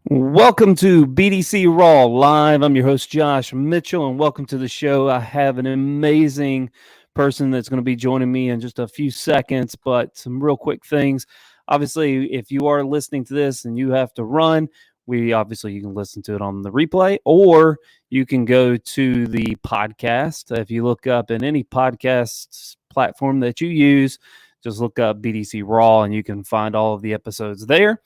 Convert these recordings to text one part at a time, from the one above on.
Welcome to BDC Raw Live. I'm your host, Josh Mitchell, and welcome to the show. I have an amazing person that's going to be joining me in just a few seconds, but some real quick things. Obviously, if you are listening to this and you have to run, you can listen to it on the replay, or you can go to the podcast. If you look up in any podcast platform that you use, just look up BDC Raw and you can find all of the episodes there.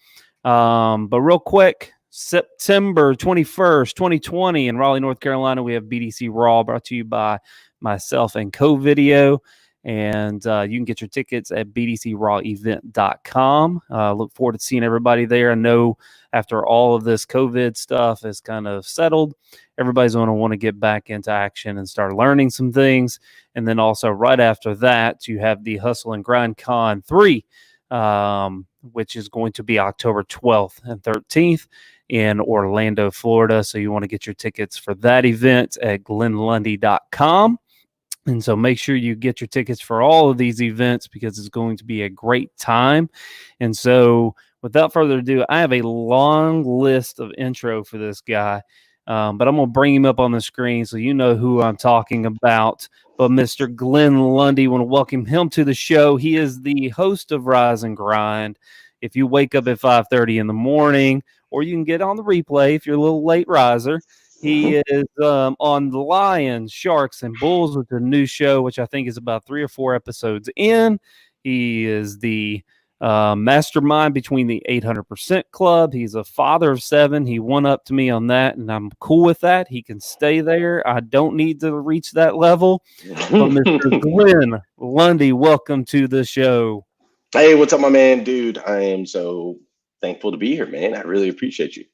But real quick, September 21st, 2020 in Raleigh, North Carolina, we have BDC Raw brought to you by myself and Co-Video. And you can get your tickets at bdcrawevent.com. Look forward to seeing everybody there. I know after all of this COVID stuff is kind of settled, everybody's going to want to get back into action and start learning some things. And then also right after that, you have the Hustle and Grind Con 3. Which is going to be October 12th and 13th in Orlando, Florida. So you want to get your tickets for that event at glenlundy.com. And so make sure you get your tickets for all of these events because it's going to be a great time. And so without further ado, I have a long list of intro for this guy. But I'm going to bring him up on the screen so you know who I'm talking about. But Mr. Glenn Lundy, want to welcome him to the show. He is the host of Rise and Grind. If you wake up at 5:30 in the morning, or you can get on the replay if you're a little late riser, he is on the Lions, Sharks, and Bulls with a new show, which I think is about 3 or 4 episodes in. He is the mastermind between the 800% Club. He's a father of 7. He won up to me on that, and I'm cool with that. He can stay there. I don't need to reach that level. But Mr. Glenn Lundy, welcome to the show. Hey, what's up, my man? Dude, I am so thankful to be here, man. I really appreciate you.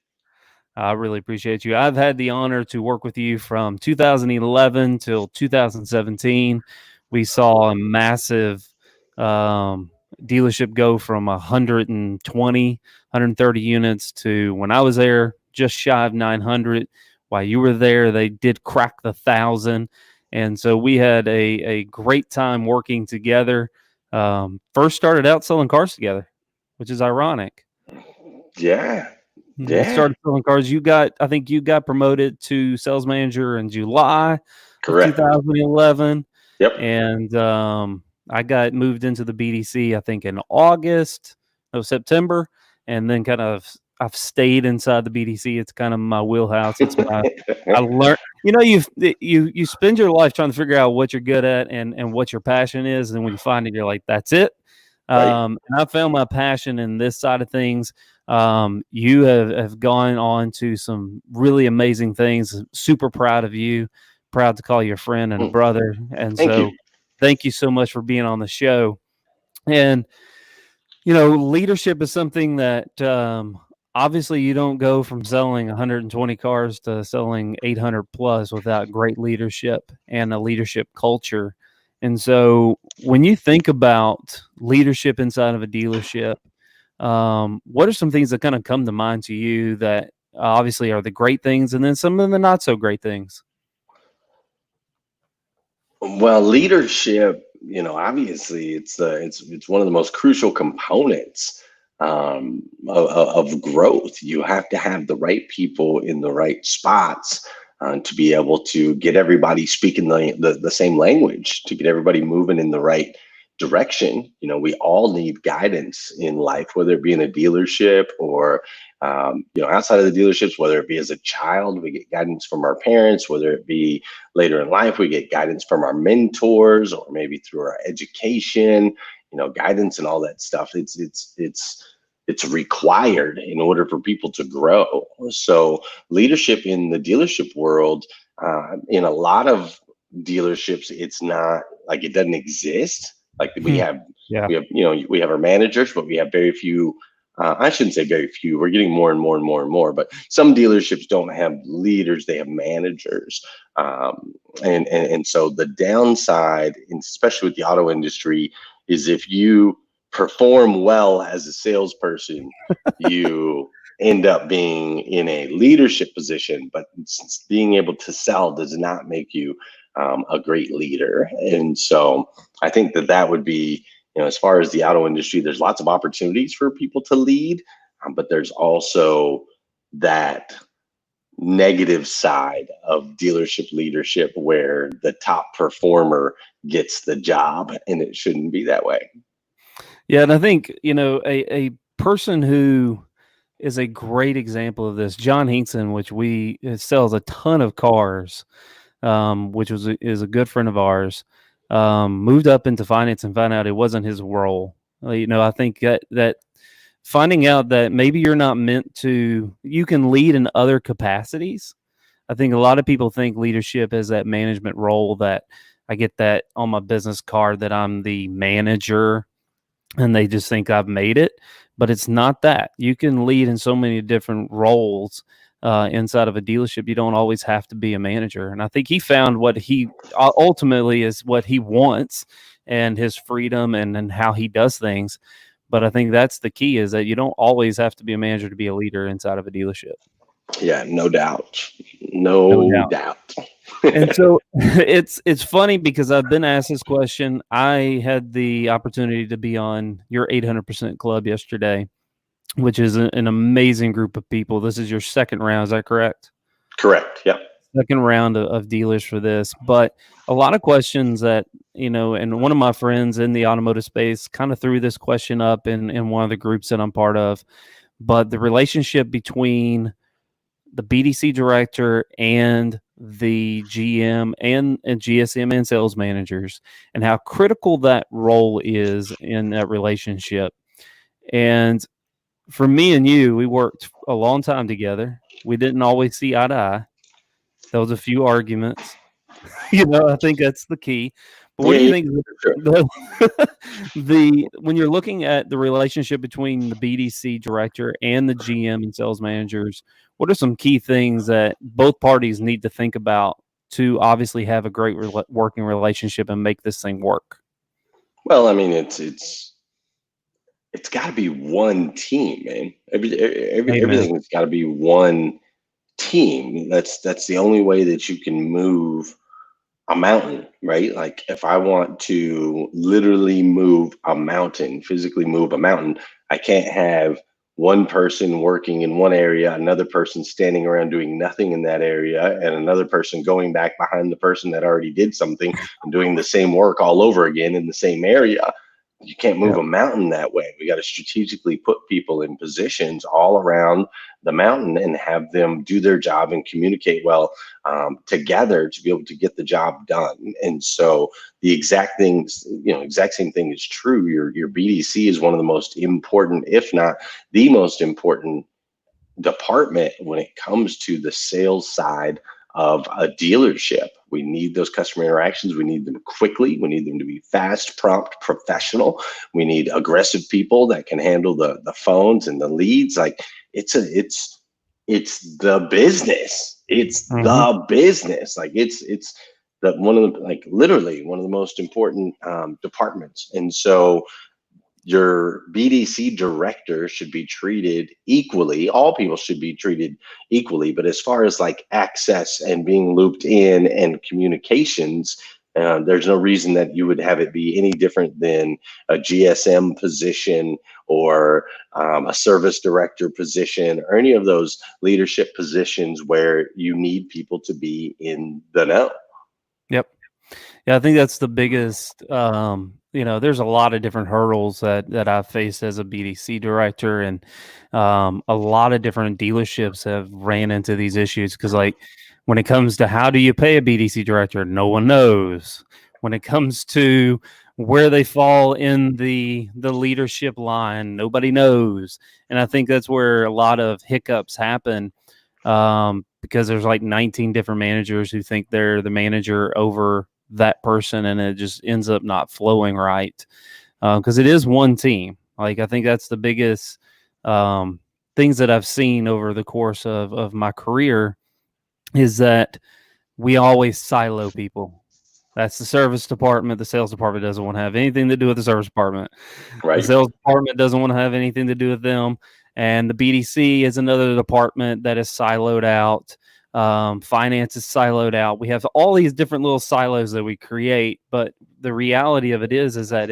I really appreciate you. I've had the honor to work with you from 2011 till 2017. We saw a massive dealership go from 130 units to, when I was there, just shy of 900. While you were there, they did crack the 1,000. And so we had a great time working together. First started out selling cars together, which is ironic. Yeah. We started selling cars. I think you got promoted to sales manager in July of 2011. Yep. And I got moved into the BDC, I think, in September. And then I've stayed inside the BDC. It's kind of my wheelhouse. It's I learned, you spend your life trying to figure out what you're good at and what your passion is. And when you find it, you're like, that's it. Right. And I found my passion in this side of things. You have gone on to some really amazing things. Super proud of you. Proud to call you a friend and a brother. And thank you so much for being on the show. And, leadership is something that obviously you don't go from selling 120 cars to selling 800 plus without great leadership and a leadership culture. And so when you think about leadership inside of a dealership, what are some things that kind of come to mind to you that obviously are the great things and then some of the not so great things? Well, leadership, obviously it's one of the most crucial components of growth. You have to have the right people in the right spots to be able to get everybody speaking the same language, to get everybody moving in the right direction. We all need guidance in life, whether it be in a dealership or outside of the dealerships, whether it be as a child, we get guidance from our parents, whether it be later in life, we get guidance from our mentors, or maybe through our education, guidance and all that stuff. It's required in order for people to grow. So leadership in the dealership world, in a lot of dealerships, it's not like it doesn't exist. Like we have our managers, but we have very few. I shouldn't say very few. We're getting more and more and more and more. But some dealerships don't have leaders; they have managers. And so the downside, especially with the auto industry, is if you perform well as a salesperson, you end up being in a leadership position. But being able to sell does not make you a great leader. And so I think that would be, as far as the auto industry, there's lots of opportunities for people to lead, but there's also that negative side of dealership leadership where the top performer gets the job, and it shouldn't be that way. Yeah, and I think, a person who is a great example of this, John Hinkson, which we sells a ton of cars, which is a good friend of ours, moved up into finance and found out it wasn't his role. I think that finding out that maybe you're not meant to, you can lead in other capacities. I think a lot of people think leadership is that management role that I get that on my business card that I'm the manager and they just think I've made it. But it's not that. You can lead in so many different roles inside of a dealership. You don't always have to be a manager. And I think he found what he ultimately is what he wants and his freedom and how he does things. But I think that's the key is that you don't always have to be a manager to be a leader inside of a dealership. Yeah, no doubt. No No doubt. doubt. And so it's funny because I've been asked this question. I had the opportunity to be on your 800% Club yesterday, which is an amazing group of people. This is your second round, is that correct? Correct. Yep. Second round of dealers for this, but a lot of questions that, and one of my friends in the automotive space kind of threw this question up in one of the groups that I'm part of, but the relationship between the BDC director and the GM and GSM and sales managers and how critical that role is in that relationship. And for me and you, we worked a long time together. We didn't always see eye to eye. There was a few arguments. I think that's the key. But what Yeah, do you yeah, think sure. the when you're looking at the relationship between the BDC director and the GM and sales managers, what are some key things that both parties need to think about to obviously have a great working relationship and make this thing work? Well, I mean, it's got to be one team, man. Amen. Everything's got to be one team. That's the only way that you can move a mountain, right? Like if I want to literally move a mountain, physically move a mountain, I can't have one person working in one area, another person standing around doing nothing in that area, and another person going back behind the person that already did something and doing the same work all over again in the same area. You can't move Yeah. a mountain that way. We got to strategically put people in positions all around the mountain and have them do their job and communicate well together to be able to get the job done. And so the exact things, exact same thing is true. Your BDC is one of the most important, if not the most important department when it comes to the sales side of a dealership. We need those customer interactions. We need them quickly. We need them to be fast, prompt, professional. We need aggressive people that can handle the phones and the leads. Like it's the business. It's Mm-hmm. the business. Like it's the one of the like literally one of the most important departments. And so your BDC director should be treated equally. All people should be treated equally. But as far as like access and being looped in and communications, there's no reason that you would have it be any different than a GSM position or a service director position or any of those leadership positions where you need people to be in the know. Yep. Yeah, I think that's the biggest. There's a lot of different hurdles that I've faced as a BDC director, and a lot of different dealerships have ran into these issues because, like, when it comes to how do you pay a BDC director, no one knows. When it comes to where they fall in the leadership line, nobody knows, and I think that's where a lot of hiccups happen. Because there's like 19 different managers who think they're the manager over that person, and it just ends up not flowing right. Because it is one team. Like I think that's the biggest things that I've seen over the course of my career is that we always silo people. That's the service department. The sales department doesn't want to have anything to do with the service department. The Right. sales department doesn't want to have anything to do with them. And the BDC is another department that is siloed out. Finance is siloed out. We have all these different little silos that we create. But the reality of it is that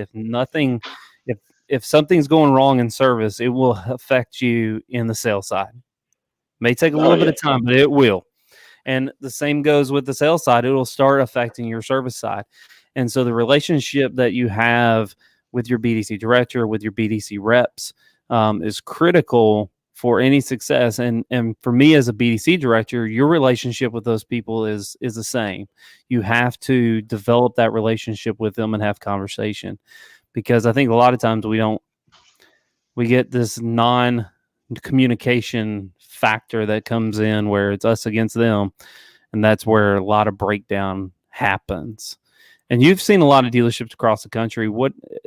if something's going wrong in service, it will affect you in the sales side. May take a Oh little bit yeah. of time, but it will. And the same goes with the sales side. It'll start affecting your service side. And so the relationship that you have with your BDC director, with your BDC reps, is critical for any success. And for me as a BDC director, your relationship with those people is the same. You have to develop that relationship with them and have conversation, because I think a lot of times we get this non-communication factor that comes in where it's us against them, and that's where a lot of breakdown happens. And you've seen a lot of dealerships across the country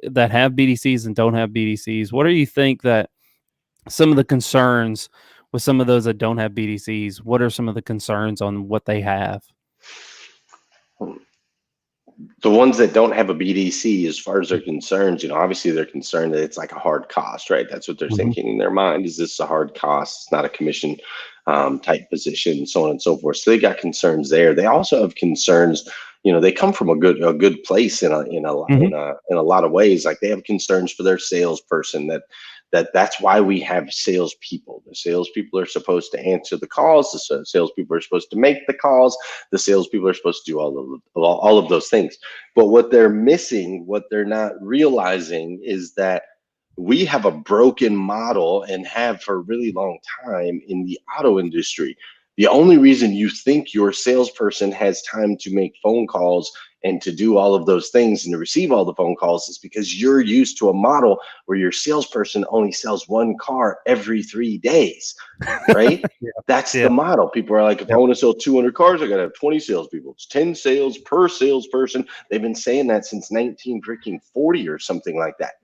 that have BDCs and don't have BDCs. What do you think that some of the concerns with some of those that don't have BDCs? What are some of the concerns on what they have? The ones that don't have a BDC, as far as they're concerned, obviously they're concerned that it's like a hard cost, right? That's what they're thinking in their mind. Is this a hard cost? It's not a commission type position, so on and so forth. So they got concerns there. They also have concerns. They come from a good place in a lot of ways. Like they have concerns for their salesperson. That's why we have salespeople. The salespeople are supposed to answer the calls. The salespeople are supposed to make the calls. The salespeople are supposed to do all of those things. But what they're missing, what they're not realizing, is that we have a broken model and have for a really long time in the auto industry. The only reason you think your salesperson has time to make phone calls and to do all of those things and to receive all the phone calls is because you're used to a model where your salesperson only sells one car every 3 days, right? Yeah. That's Yeah. the model. People are like, if I want to sell 200 cars, I got to have 20 salespeople. It's 10 sales per salesperson. They've been saying that since 1940 or something like that.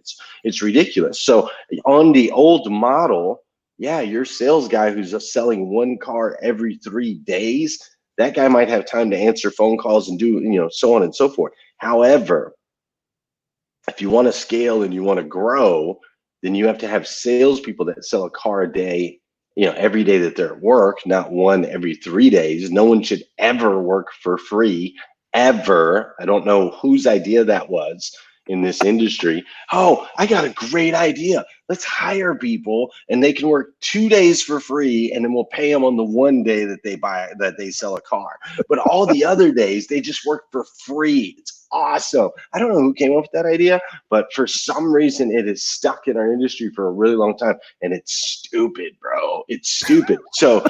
It's ridiculous. So on the old model, yeah, your sales guy who's selling one car every 3 days, that guy might have time to answer phone calls and do, so on and so forth. However, if you want to scale and you want to grow, then you have to have salespeople that sell a car a day, every day that they're at work, not one every 3 days. No one should ever work for free, ever. I don't know whose idea that was in this industry. Oh, I got a great idea. Let's hire people and they can work 2 days for free, and then we'll pay them on the one day that they sell a car. But all the other days they just work for free. It's awesome. I don't know who came up with that idea, but for some reason it is stuck in our industry for a really long time, and it's stupid, bro. It's stupid. So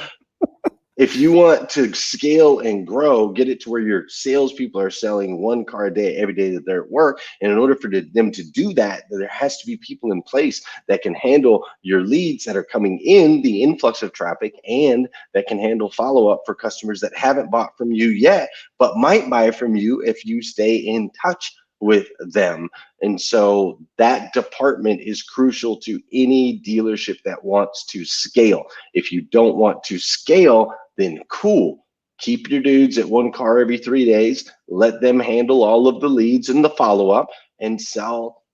if you want to scale and grow, get it to where your salespeople are selling one car a day every day that they're at work. And in order for them to do that, there has to be people in place that can handle your leads that are coming in, the influx of traffic, and that can handle follow-up for customers that haven't bought from you yet, but might buy from you if you stay in touch with them. And so that department is crucial to any dealership that wants to scale. If you don't want to scale, then cool. Keep your dudes at one car every 3 days. Let them handle all of the leads and the follow-up and sell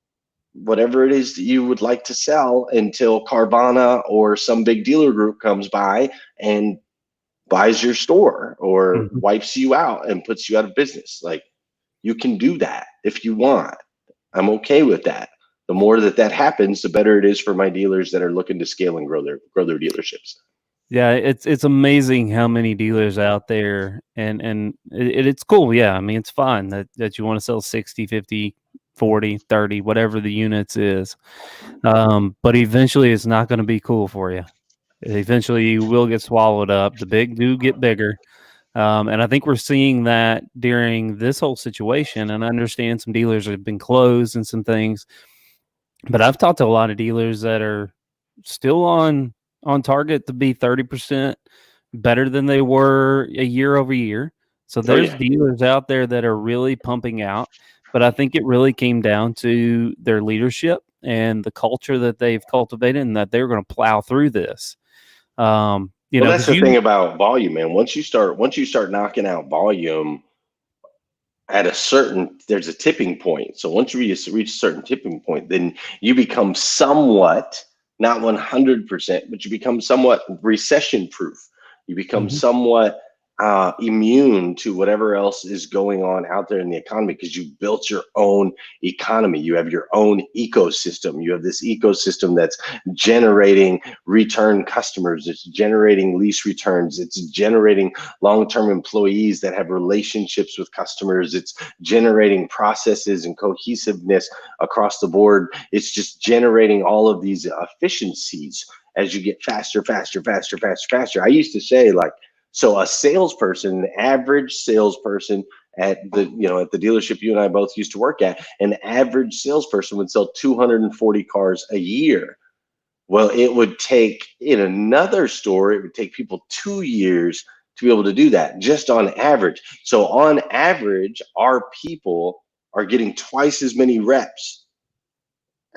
whatever it is that you would like to sell until Carvana or some big dealer group comes by and buys your store or wipes you out and puts you out of business. Like, you can do that if you want. I'm okay with that. The more that happens, the better it is for my dealers that are looking to scale and grow their dealerships. Yeah, it's amazing how many dealers out there, and it's cool. Yeah, I mean, it's fine that you want to sell 60, 50, 40, 30, whatever the units is. But eventually it's not going to be cool for you. Eventually you will get swallowed up. The big do get bigger. And I think we're seeing that during this whole situation. And I understand some dealers have been closed and some things, but I've talked to a lot of dealers that are still on target to be 30% better than they were a year over year. So there's dealers out there that are really pumping out, but I think it really came down to their leadership and the culture that they've cultivated, and that they're going to plow through this. That's the thing about volume, man. Once you start knocking out volume at there's a tipping point. So once you reach a certain tipping point, then you become somewhat, not 100%, but you become somewhat recession proof. You become somewhat immune to whatever else is going on out there in the economy because you built your own economy. You have your own ecosystem. You have this ecosystem that's generating return customers. It's generating lease returns. It's generating long-term employees that have relationships with customers. It's generating processes and cohesiveness across the board. It's just generating all of these efficiencies as you get faster, faster, faster, faster, faster. I used to say, like, so a salesperson, an average salesperson at the, at the dealership you and I both used to work at, an average salesperson would sell 240 cars a year. Well, it would take, in another store, it would take people 2 years to be able to do that, just on average. So on average, our people are getting twice as many reps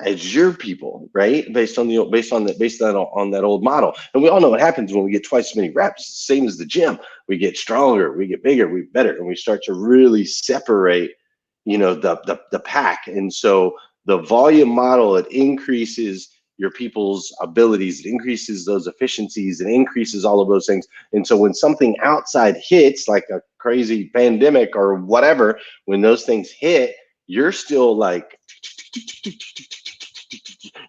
as your people, right? Based on that old model. And we all know what happens when we get twice as many reps. Same as the gym. We get stronger, we get bigger, we better, and we start to really separate, the pack. And so the volume model, it increases your people's abilities, it increases those efficiencies, it increases all of those things. And so when something outside hits, like a crazy pandemic or whatever, when those things hit, you're still like,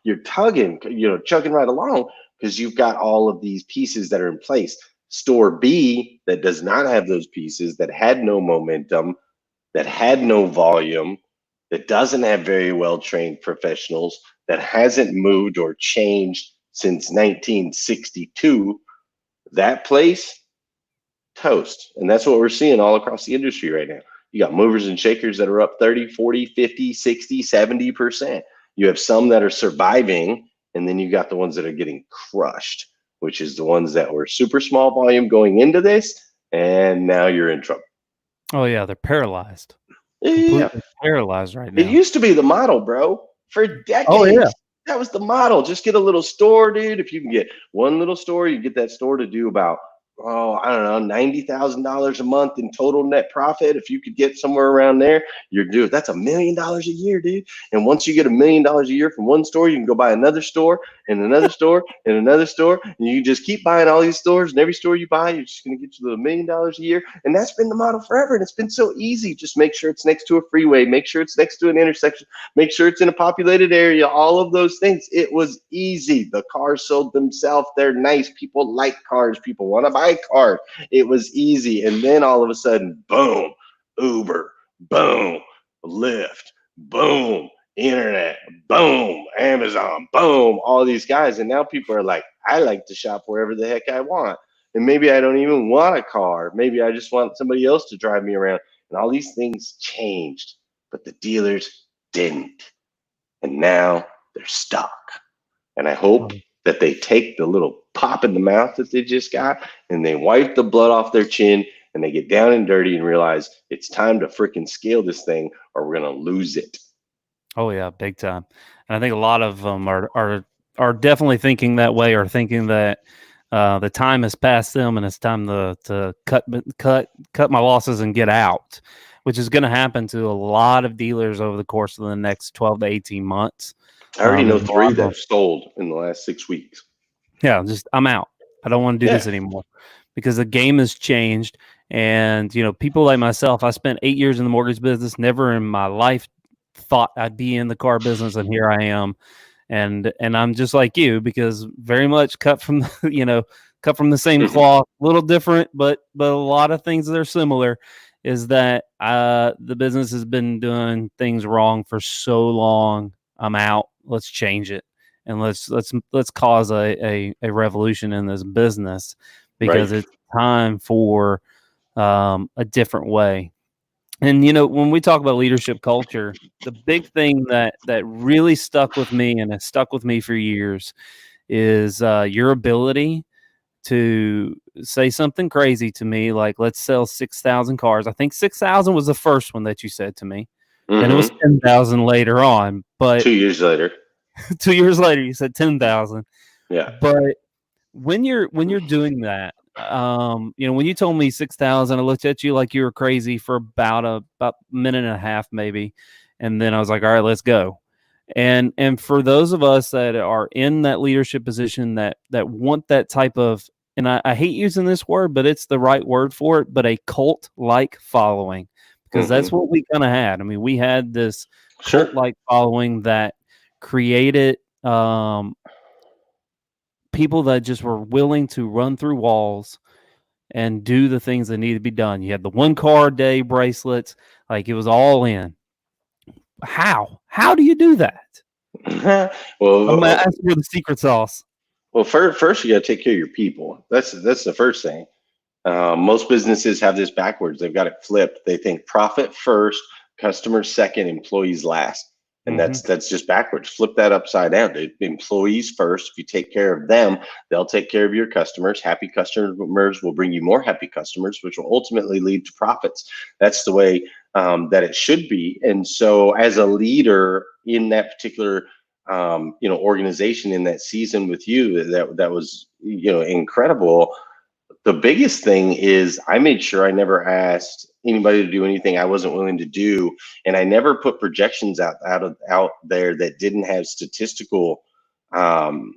you're tugging, chugging right along because you've got all of these pieces that are in place. Store B that does not have those pieces, that had no momentum, that had no volume, that doesn't have very well trained professionals, that hasn't moved or changed since 1962, that place, toast. And that's what we're seeing all across the industry right now. You got movers and shakers that are up 30, 40, 50, 60, 70%. You have some that are surviving, and then you got the ones that are getting crushed, which is the ones that were super small volume going into this, and now you're in trouble. Oh yeah, they're paralyzed. Yeah. Completely paralyzed right It now. used to be the model, bro. For decades. Oh yeah. That was the model. Just get a little store, dude. If you can get one little store, you get that store to do about, I don't know, $90,000 a month in total net profit. If you could get somewhere around there, you're due. That's $1 million a year, dude. And once you get $1 million a year from one store, you can go buy another store and another store and another store. And you just keep buying all these stores, and every store you buy, you're just going to get you $1 million a year. And that's been the model forever. And it's been so easy. Just make sure it's next to a freeway, make sure it's next to an intersection, make sure it's in a populated area, all of those things. It was easy. The cars sold themselves. They're nice. People like cars. People want to buy cars. It was easy. And then all of a sudden, boom, Uber, boom, Lyft, boom, internet, boom, Amazon, boom, all these guys. And now people are like, I like to shop wherever the heck I want. And maybe I don't even want a car. Maybe I just want somebody else to drive me around. And all these things changed, but the dealers didn't. And now they're stuck. And I hope that they take the little pop in the mouth that they just got and they wipe the blood off their chin and they get down and dirty and realize it's time to freaking scale this thing or we're going to lose it. Oh yeah, big time. And I think a lot of them are definitely thinking that way, or thinking that the time has passed them and it's time to cut my losses and get out, which is going to happen to a lot of dealers over the course of the next 12 to 18 months. I already know 3 that have sold in the last 6 weeks. Yeah, just I'm out. I don't want to do this anymore because the game has changed. And, people like myself, I spent 8 years in the mortgage business, never in my life thought I'd be in the car business, and here I am. And I'm just like you, because very much cut from the same cloth, a little different, but a lot of things that are similar. Is that the business has been doing things wrong for so long. I'm out. Let's change it, and let's cause a revolution in this business, because it's time for a different way. And when we talk about leadership culture, the big thing that really stuck with me, and has stuck with me for years, is your ability to say something crazy to me, like, let's sell 6,000 cars. I think 6,000 was the first one that you said to me. Then it was 10,000 later on, but 2 years later. 2 years later, you said 10,000. Yeah. But when you're doing that, when you told me 6,000, I looked at you like you were crazy for about a minute and a half, maybe, and then I was like, all right, let's go. And for those of us that are in that leadership position, that want that type of and I hate using this word, but it's the right word for it, but a cult-like following, because that's Hmm. what we kind of had. I mean, we had this Sure. cult-like following that created people that just were willing to run through walls and do the things that need to be done. You had the one car a day bracelets, like it was all in. How do you do that? I'm gonna well, ask for the secret sauce. first you got to take care of your people. That's the first thing. Most businesses have this backwards. They've got it flipped. They think profit first, customers second, employees last. And Hmm. that's just backwards. Flip that upside down. Employees first. If you take care of them, they'll take care of your customers. Happy customers will bring you more happy customers, which will ultimately lead to profits. That's the way that it should be. And so, as a leader in that particular organization in that season with you, that was incredible. The biggest thing is I made sure I never asked anybody to do anything I wasn't willing to do, and I never put projections out there that didn't have statistical um,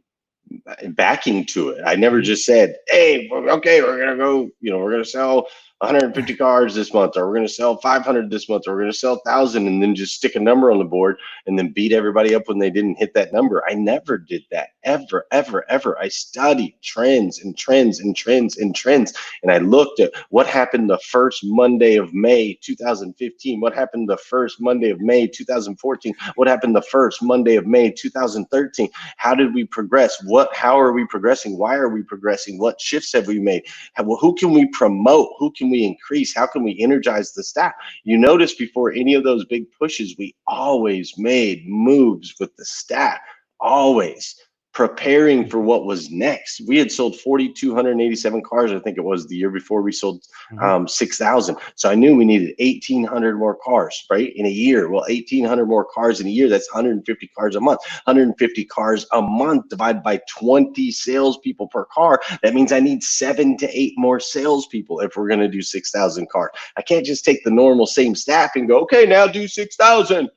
backing to it. I never Hmm. just said, "Hey, okay, we're gonna go. We're gonna sell 150 cars this month, or we're gonna sell 500 this month, or we're gonna sell 1,000," and then just stick a number on the board and then beat everybody up when they didn't hit that number. I never did that, ever, ever, ever. I studied trends and trends and trends and trends, and I looked at what happened the first Monday of May 2015, what happened the first Monday of May 2014, what happened the first Monday of May 2013. How did we progress? How are we progressing? Why are we progressing? What shifts have we made? Who can we promote? Who can we increase? How can we energize the staff? You notice before any of those big pushes, we always made moves with the staff, always preparing for what was next. We had sold 4,287 cars, I think it was the year before we sold Hmm. 6,000. So I knew we needed 1,800 more cars, right, in a year. Well, 1,800 more cars in a year, that's 150 cars a month. 150 cars a month divided by 20 salespeople per car. That means I need 7 to 8 more salespeople if we're going to do 6,000 cars. I can't just take the normal same staff and go, okay, now do 6,000.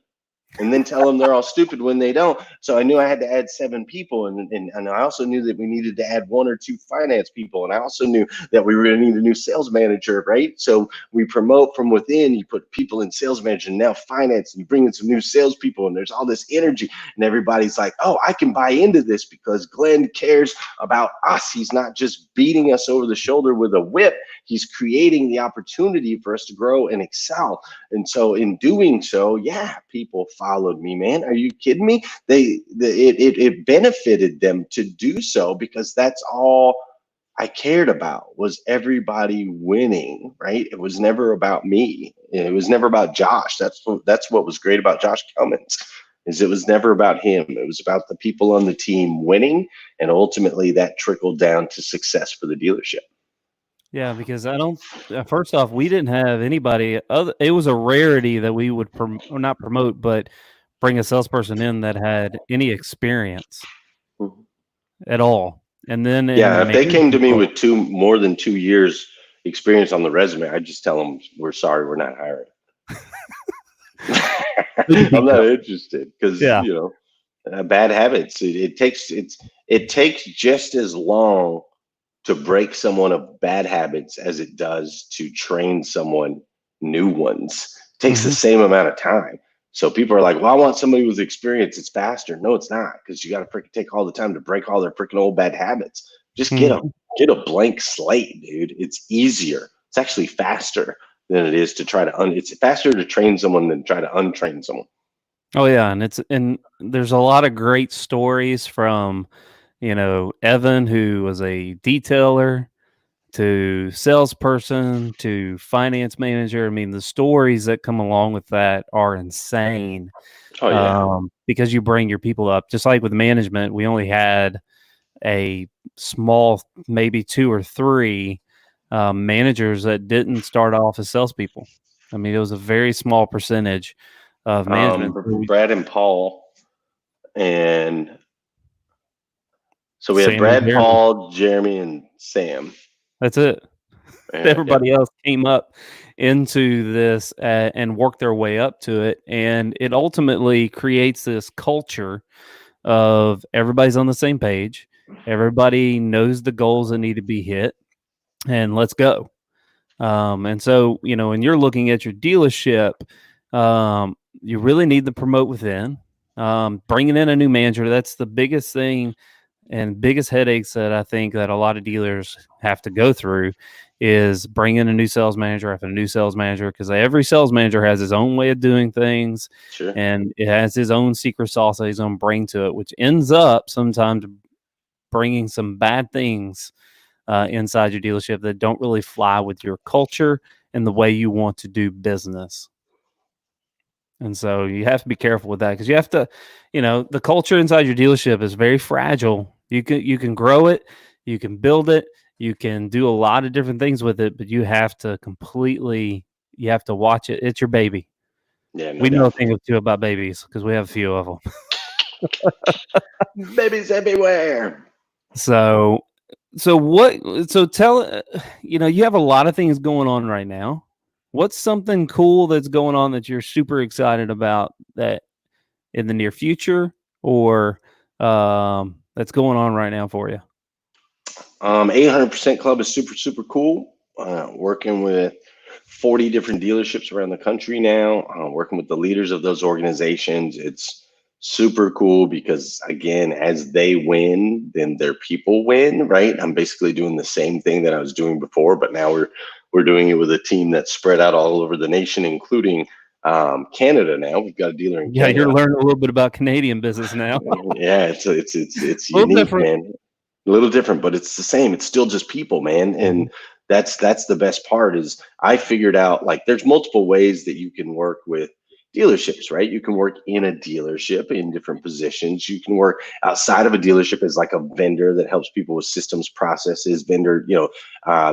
And then tell them they're all stupid when they don't. So I knew I had to add 7 people, and I also knew that we needed to add 1 or 2 finance people, and I also knew that we were going to need a new sales manager, right? So we promote from within. You put people in sales manager, and now finance, and you bring in some new salespeople, and there's all this energy, and everybody's like, "Oh, I can buy into this because Glenn cares about us. He's not just beating us over the shoulder with a whip. He's creating the opportunity for us to grow and excel." And so in doing so, yeah, people followed me, man. Are you kidding me? It benefited them to do so because that's all I cared about was everybody winning, right? It was never about me. It was never about Josh. That's what was great about Josh Cummins is it was never about him. It was about the people on the team winning, and ultimately that trickled down to success for the dealership. Yeah, because I don't. First off, we didn't have anybody. Other, it was a rarity that we would or not promote, but bring a salesperson in that had any experience at all. And then in the Yeah, if they came to management me role, with more than 2 years experience on the resume, I just tell them we're sorry, we're not hiring. good to be I'm not done. interested because Yeah. bad habits. It takes just as long to break someone of bad habits as it does to train someone new ones. It takes the Hmm. same amount of time. So people are like, "Well, I want somebody with experience. It's faster." No, it's not because you got to freaking take all the time to break all their freaking old bad habits. Just Hmm. get a blank slate, dude. It's easier. It's actually faster than it is to try to it's faster to train someone than try to untrain someone. Oh yeah, and there's a lot of great stories from Evan, who was a detailer, to salesperson to finance manager. I mean, the stories that come along with that are insane. Oh yeah. Because you bring your people up. Just like with management, we only had a small, maybe 2 or 3 managers that didn't start off as salespeople. I mean, it was a very small percentage of management. Brad and Paul, and so we had Sam and Brad, Jeremy. Paul, Jeremy, and Sam. That's it. Yeah. Everybody else came up into this and worked their way up to it, and it ultimately creates this culture of everybody's on the same page. Everybody knows the goals that need to be hit, and let's go. And so, when you're looking at your dealership, you really need to promote within. Bringing in a new manager, that's the biggest thing and biggest headaches that I think that a lot of dealers have to go through is bringing a new sales manager after a new sales manager, because every sales manager has his own way of doing things, Sure. and it has his own secret sauce that he's going to bring to it, which ends up sometimes bringing some bad things inside your dealership that don't really fly with your culture and the way you want to do business. And so you have to be careful with that, because you have to, the culture inside your dealership is very fragile. You can grow it, you can build it, you can do a lot of different things with it, but you have to watch it. It's your baby. Yeah, no We know a doubt. thing or two about babies because we have a few of them. Babies everywhere. So tell, you have a lot of things going on right now. What's something cool that's going on that you're super excited about that in the near future, or that's going on right now for you? 800% Club is super, super cool. Working with 40 different dealerships around the country now, working with the leaders of those organizations. It's super cool because, again, as they win, then their people win, right? I'm basically doing the same thing that I was doing before, but now we're doing it with a team that's spread out all over the nation, including Canada. Now we've got a dealer in Yeah, you're Canada. learning a little bit about Canadian business now. Yeah, it's A little unique, different. man. A little different, but it's the same. It's still just people, man. Mhm. And that's the best part is I figured out, like, there's multiple ways that you can work with dealerships, right? You can work in a dealership in different positions. You can work outside of a dealership as like a vendor that helps people with systems, processes, vendor,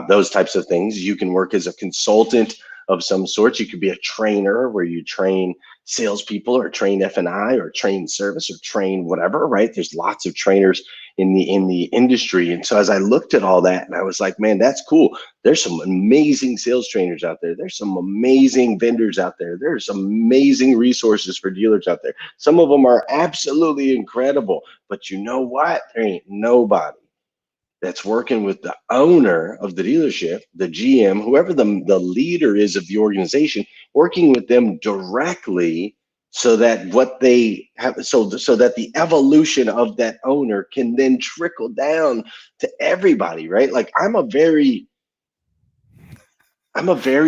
those types of things. You can work as a consultant of some sort. You could be a trainer where you train salespeople or train F&I or train service or train whatever, right? There's lots of trainers in the industry. And so as I looked at all that, and I was like, man, that's cool. There's some amazing sales trainers out there. There's some amazing vendors out there. There's some amazing resources for dealers out there. Some of them are absolutely incredible. But you know what? There ain't nobody that's working with the owner of the dealership, the GM, whoever the leader is of the organization, working with them directly so that what they have, so that the evolution of that owner can then trickle down to everybody, right? Like I'm a very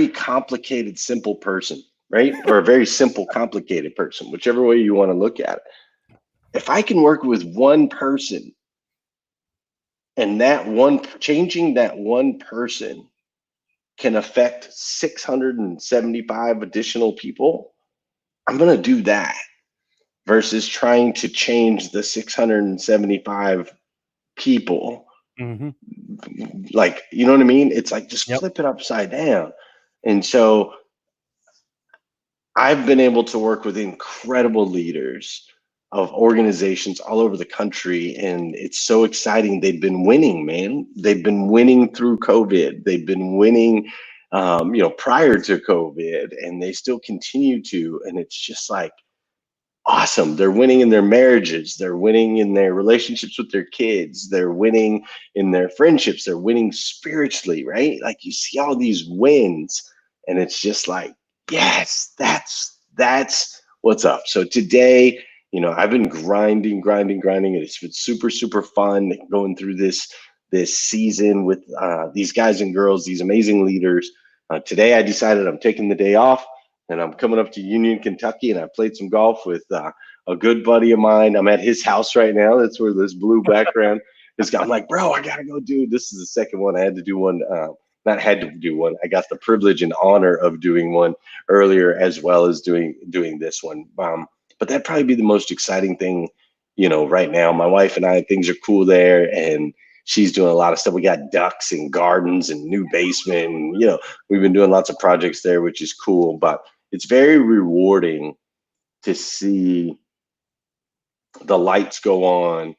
complicated, simple person, right? Or a very simple, complicated person, whichever way you want to look at it. If I can work with one person and changing that one person can affect 675 additional people, I'm going to do that versus trying to change the 675 people. Mm-hmm. Like, you know what I mean? It's like just Yep. flip it upside down. And so I've been able to work with incredible leaders of organizations all over the country, and it's so exciting. They've been winning, man. They've been winning through COVID. They've been winning, prior to COVID, and they still continue to. And it's just like awesome. They're winning in their marriages. They're winning in their relationships with their kids. They're winning in their friendships. They're winning spiritually, right? Like you see all these wins, and it's just like, yes, that's what's up. So today, I've been grinding, and it's been super, super fun going through this season with these guys and girls, these amazing leaders. Today, I decided I'm taking the day off and I'm coming up to Union, Kentucky, and I played some golf with a good buddy of mine. I'm at his house right now. That's where this blue background is. I'm like, bro, I gotta go do. This is the second one. I had to do one. Not had to do one. I got the privilege and honor of doing one earlier, as well as doing this one. But that'd probably be the most exciting thing, right now. My wife and I, things are cool there, and she's doing a lot of stuff. We got ducks and gardens and new basement. And, we've been doing lots of projects there, which is cool. But it's very rewarding to see the lights go on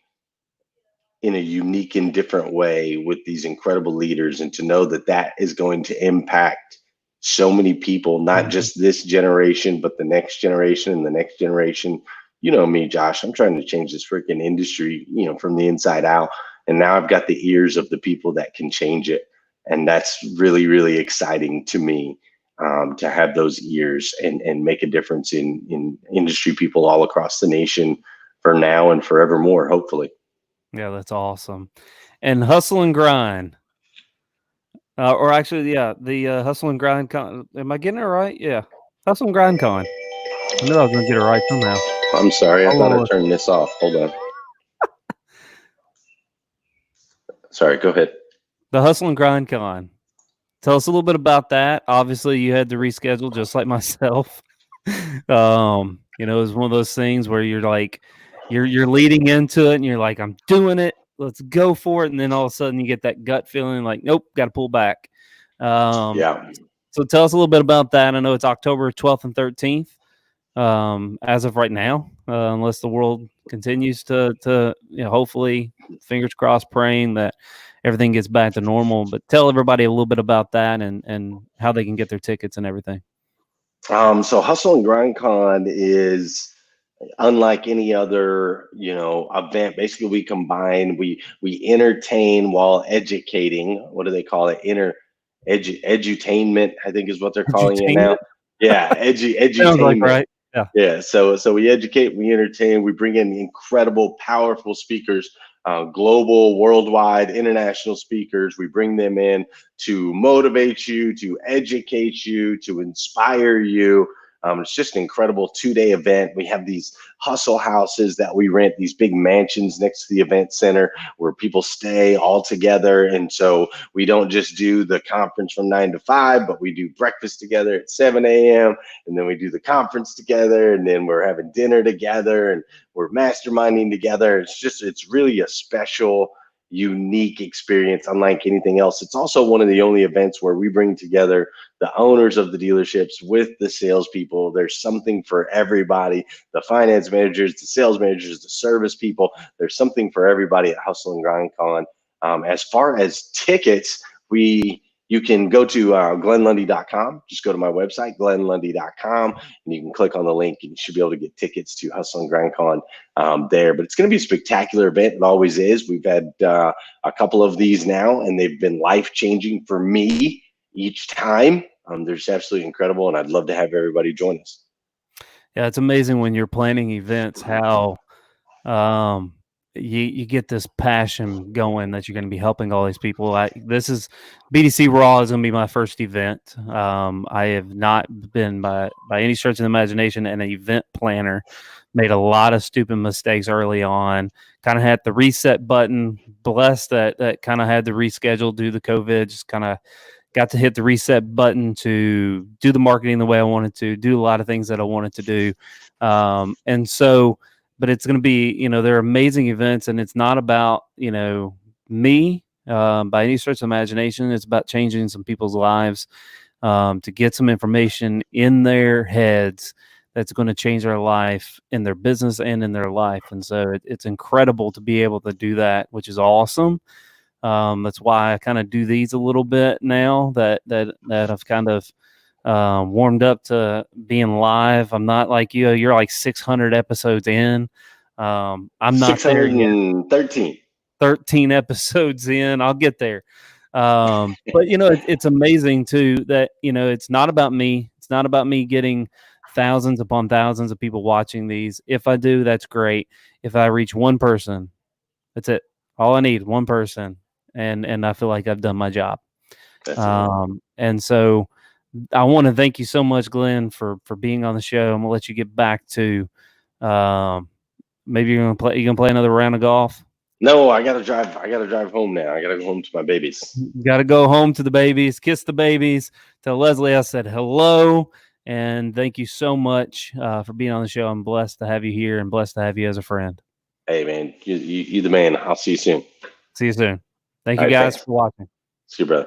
in a unique and different way with these incredible leaders, and to know that that is going to impact so many people, not Mm-hmm. just this generation, but the next generation and the next generation. You know me, Josh, I'm trying to change this freaking industry, from the inside out. And now I've got the ears of the people that can change it. And that's really, really exciting to me, to have those ears and make a difference in industry people all across the nation for now and forevermore, hopefully. Yeah, that's awesome. And hustle and grind. Or actually, yeah, the hustle and grind con. Am I getting it right? Yeah, hustle and grind con. I knew I was going to get it right somehow. I'm sorry, I thought I Oh, turned this off. Hold on. Sorry, go ahead. the hustle and grind con. Tell us a little bit about that. Obviously, you had to reschedule, just like myself. You know, it was one of those things where you're like, you're leading into it, and you're like, I'm doing it. Let's go for it. And then all of a sudden, you get that gut feeling, like, nope, got to pull back. Yeah. So tell us a little bit about that. I know it's October 12th and 13th, as of right now, unless the world continues to hopefully, fingers crossed, praying that everything gets back to normal. But tell everybody a little bit about that and how they can get their tickets and everything. So Hustle and Grind Con is unlike any other, event. Basically, we combine, we entertain while educating. What do they call it? Edutainment, I think is what they're calling it now. Edutainment? Yeah, Sounds like edutainment. right. Yeah. Yeah, so we educate, we entertain, we bring in incredible, powerful speakers, global, worldwide, international speakers. We bring them in to motivate you, to educate you, to inspire you. It's just an incredible 2-day event. We have these hustle houses that we rent, these big mansions next to the event center where people stay all together. And so we don't just do the conference from 9 to 5, but we do breakfast together at 7 a.m. And then we do the conference together, and then we're having dinner together, and we're masterminding together. It's really a special, unique experience, unlike anything else. It's also one of the only events where we bring together the owners of the dealerships with the salespeople. There's something for everybody. The finance managers, the sales managers, the service people. There's something for everybody at Hustle and Grind Con. As far as tickets, you can go to glennlundy.com. Just go to my website, glennlundy.com, and you can click on the link, and you should be able to get tickets to Hustle and Grind Con there. But it's going to be a spectacular event. It always is. We've had a couple of these now, and they've been life-changing for me each time. They're just absolutely incredible, and I'd love to have everybody join us. Yeah, it's amazing when you're planning events how you get this passion going that you're going to be helping all these people. This is BDC Raw is going to be my first event. I have not been by any stretch of the imagination an event planner. Made a lot of stupid mistakes early on. Kind of had the reset button. Blessed that kind of had to reschedule due to COVID. Just kind of got to hit the reset button to do the marketing the way I wanted to, do a lot of things that I wanted to do. And so, but it's going to be, they're amazing events, and it's not about, me by any stretch of imagination. It's about changing some people's lives, to get some information in their heads that's going to change their life in their business and in their life. And so it's incredible to be able to do that, which is awesome. That's why I kind of do these a little bit now that I've kind of warmed up to being live. I'm not like you. You're like 600 episodes in. I'm not there yet. 13 episodes in. I'll get there. But it's amazing too that it's not about me. It's not about me getting thousands upon thousands of people watching these. If I do, that's great. If I reach one person, that's it. All I need, one person. And I feel like I've done my job. And so I want to thank you so much, Glenn, for being on the show. I'm gonna let you get back to maybe you're gonna play another round of golf. No, I gotta drive home now. I gotta go home to my babies. Gotta go home to the babies, kiss the babies, tell Leslie I said hello, and thank you so much for being on the show. I'm blessed to have you here and blessed to have you as a friend. Hey man, you the man. I'll see you soon. See you soon. Thank you guys for watching. See you, brother.